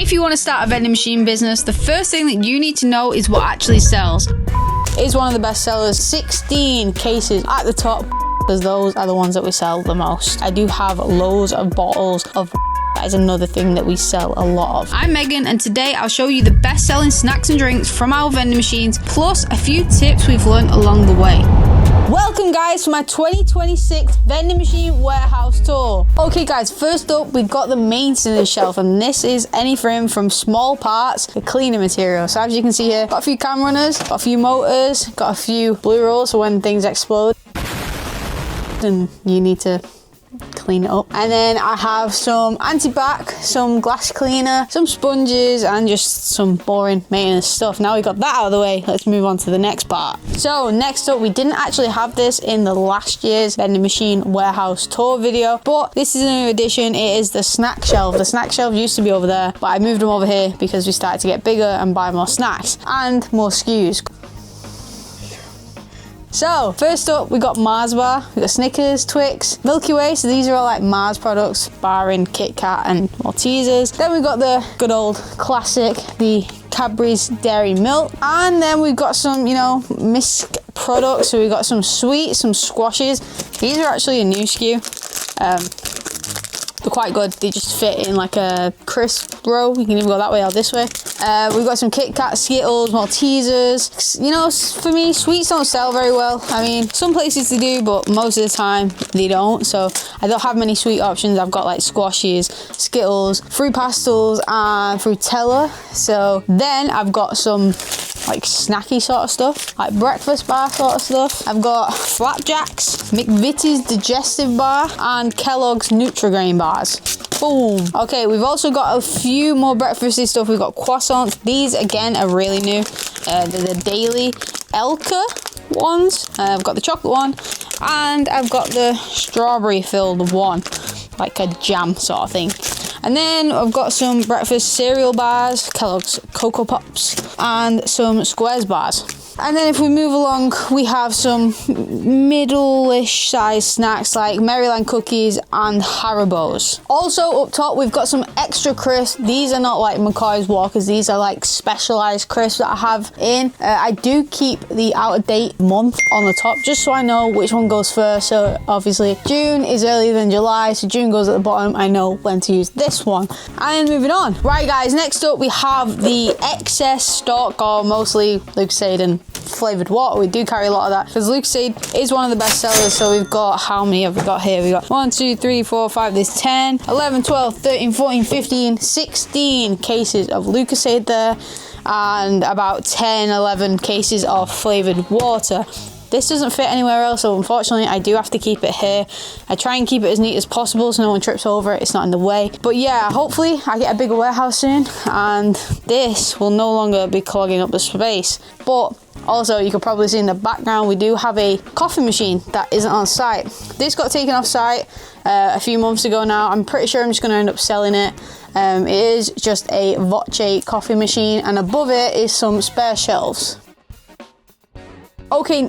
If you want to start a vending machine business, the first thing that you need to know is what actually sells. It is one of the best sellers. 16 cases at the top, because those are the ones that we sell the most. I do have loads of bottles of that is another thing that we sell a lot of. I'm Megan, and today I'll show you the best selling snacks and drinks from our vending machines, plus a few tips we've learned along the way. Welcome guys to my 2026 vending machine warehouse tour. Okay guys, first up we've got the maintenance shelf, and this is anything from small parts to cleaning material. So as you can see here, got a few cam runners, got a few motors, got a few blue rolls for when things explode and you need to clean it up. And then I have some anti-bac, some glass cleaner, some sponges, and just some boring maintenance stuff. Now we got that out of the way, let's move on to the next part. So next up, we didn't actually have this in the last year's vending machine warehouse tour video, but this is a new addition. It is the snack shelf. The snack shelf used to be over there, but I moved them over here because we started to get bigger and buy more snacks and more SKUs. So first up, we got Mars bar, we got Snickers, Twix, Milky Way. So these are all like Mars products, barring Kit Kat and Maltesers. Then we've got the good old classic, the Cadbury's Dairy Milk. And then we've got some, you know, Misk products. So we've got some sweets, some squashes. These are actually a new SKU. They're quite good. They just fit in like a crisp row. You can even go that way or this way. We've got some Kit Kat, Skittles, Maltesers. You know, for me, sweets don't sell very well. I mean, some places they do, but most of the time they don't. So I don't have many sweet options. I've got like squashes, Skittles, fruit pastels, and Fruitella. So then I've got some like snacky sort of stuff, like breakfast bar sort of stuff. I've got Flapjacks, McVitie's Digestive Bar, and Kellogg's Nutri-Grain bars. Boom. Okay, we've also got a few more breakfasty stuff. We've got croissants. These again are really new. They're the Daily Elka ones. I've got the chocolate one, and I've got the strawberry filled one, like a jam sort of thing. And then I've got some breakfast cereal bars, Kellogg's Cocoa Pops, and some Squares bars. And then if we move along, we have some middle-ish size snacks like Maryland cookies and Haribo's. Also up top, we've got some extra crisps. These are not like McCoy's Walkers. These are like specialized crisps that I have in. I do keep the out-of-date month on the top just so I know which one goes first. So obviously June is earlier than July, so June goes at the bottom. I know when to use this one. And moving on. Right guys, next up we have the excess stock, or mostly Lucozade flavored water. We do carry a lot of that because Lucozade is one of the best sellers. So we've got, how many have we got here? We got 1, 2, 3, 4, 5, there's 10, 11, 12, 13, 14, 15, 16 cases of Lucozade there, and about 10, 11 cases of flavored water. This doesn't fit anywhere else, so unfortunately I do have to keep it here. I try and keep it as neat as possible so no one trips over it, it's not in the way. But yeah, hopefully I get a bigger warehouse soon and this will no longer be clogging up the space. But also, you can probably see in the background, we do have a coffee machine that isn't on site. This got taken off site a few months ago now. I'm pretty sure I'm just going to end up selling it. It is just a Voce coffee machine, and above it is some spare shelves. Okay,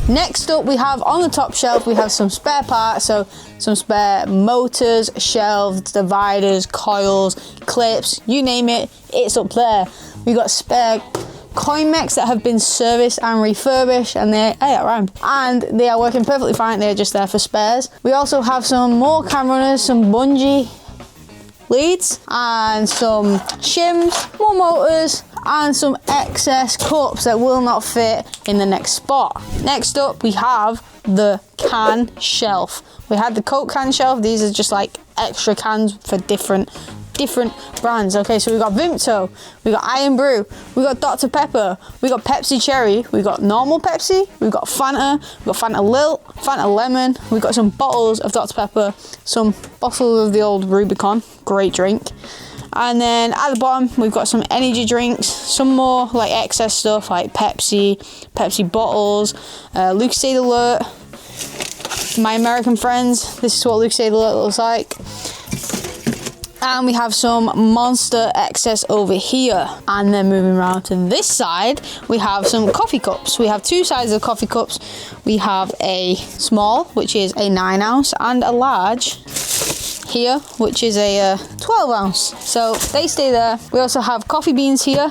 next up we have on the top shelf, we have some spare parts, so some spare motors, shelves, dividers, coils, clips, you name it, it's up there. We got spare Coinmex that have been serviced and refurbished, and they are working perfectly fine. They're just there for spares. We also have some more cam runners, some bungee leads, and some shims, more motors, and some excess cups that will not fit in the next spot. Next up we have the can shelf. We had the Coke can shelf. These are just like extra cans for different brands. Okay, so we got Vimto, we got Iron Brew, we got Dr. Pepper, we got Pepsi Cherry, we got normal Pepsi, we've got Fanta, we got Fanta Lilt, Fanta Lemon, we got some bottles of Dr. Pepper, some bottles of the old Rubicon, great drink. And then at the bottom we've got some energy drinks, some more like excess stuff like Pepsi bottles, Lucozade Alert, my American friends, this is what Lucozade Alert looks like. And we have some Monster excess over here. And then moving around to this side, we have some coffee cups. We have two sizes of coffee cups. We have a small, which is a 9 ounce, and a large here, which is a 12 ounce. So they stay there. We also have coffee beans here.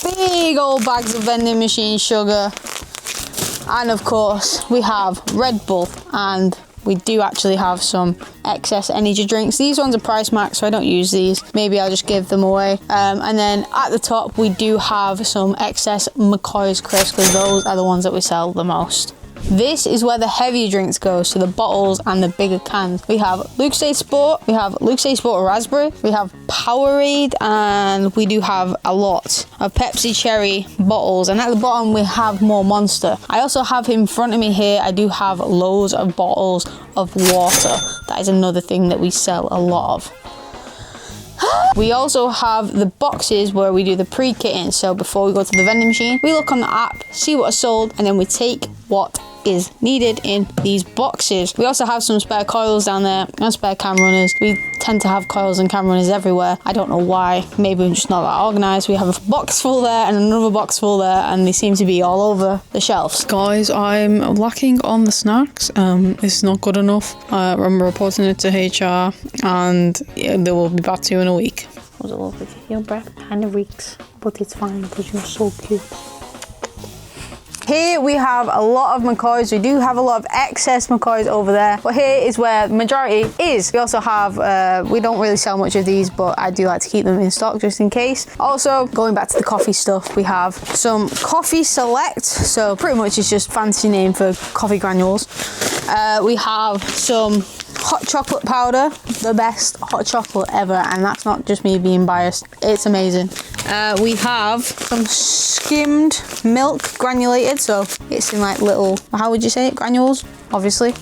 Big old bags of vending machine sugar. And of course, we have Red Bull, and we do actually have some excess energy drinks. These ones are price max, so I don't use these. Maybe I'll just give them away. And then at the top, we do have some excess McCoy's crisps, because those are the ones that we sell the most. This is where the heavier drinks go, so the bottles and the bigger cans. We have Lucozade Sport, we have Lucozade Sport Raspberry, we have Powerade, and we do have a lot of Pepsi Cherry bottles. And at the bottom, we have more Monster. I also have in front of me here, I do have loads of bottles of water. That is another thing that we sell a lot of. We also have the boxes where we do the pre-kitting. So before we go to the vending machine, we look on the app, see what is sold, and then we take what is needed in these boxes. We also have some spare coils down there and spare cam runners. We tend to have coils and cam runners everywhere. I don't know why. Maybe we're just not that organized. We have a box full there and another box full there, and they seem to be all over the shelves. Guys, I'm lacking on the snacks. It's not good enough. I'm reporting it to HR, and they will be back to you in a week. Was it lovely? Your breath kind of reeks, but it's fine because you're so cute. Here we have a lot of McCoys. We do have a lot of excess McCoys over there, but here is where the majority is. We also have, we don't really sell much of these, but I do like to keep them in stock just in case. Also, going back to the coffee stuff, we have some Coffee Select. So pretty much it's just fancy name for coffee granules. We have some hot chocolate powder, the best hot chocolate ever, and that's not just me being biased, it's amazing. We have some skimmed milk granulated, so it's in like little, how would you say it, granules, obviously.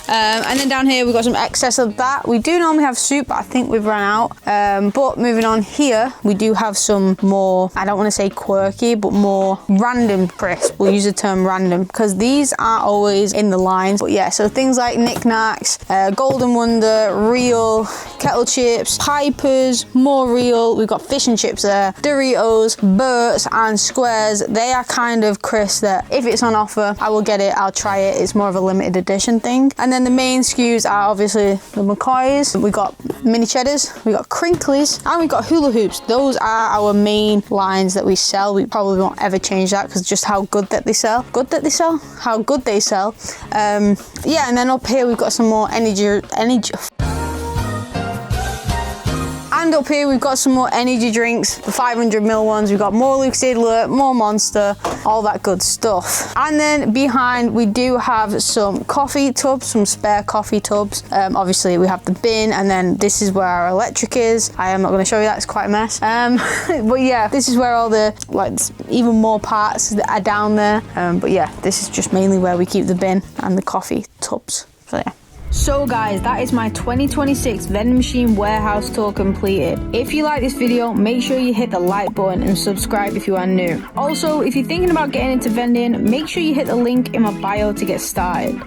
And then down here we've got some excess of that. We do normally have soup, but I think we've run out. But moving on here, we do have some more, I don't want to say quirky, but more random crisps. We'll use the term random because these aren't always in the lines. But yeah, so things like Knick Knacks, Golden Wonder, Real, Kettle Chips, Pipers, more Real. We've got fish and chips there, Doritos, Burts, and Squares. They are kind of crisps that if it's on offer, I will get it, I'll try it. It's more of a limited edition thing. And then the main SKUs are obviously the McCoys. We've got mini cheddars, we got crinklies, and we've got hula hoops. Those are our main lines that we sell. We probably won't ever change that because just how good that they sell. How good they sell. Yeah, and then up here we've got some more energy. And up here we've got some more energy drinks, the 500ml ones. We've got more Lucozade Alert, more Monster, all that good stuff. And then behind we do have some coffee tubs, some spare coffee tubs. Obviously we have the bin, and then this is where our electric is. I am not going to show you that, it's quite a mess. But yeah, this is where all the, like, even more parts that are down there. But yeah, this is just mainly where we keep the bin and the coffee tubs. So yeah. So guys, that is my 2026 vending machine warehouse tour completed. If you like this video, make sure you hit the like button and subscribe if you are new. Also, if you're thinking about getting into vending, make sure you hit the link in my bio to get started.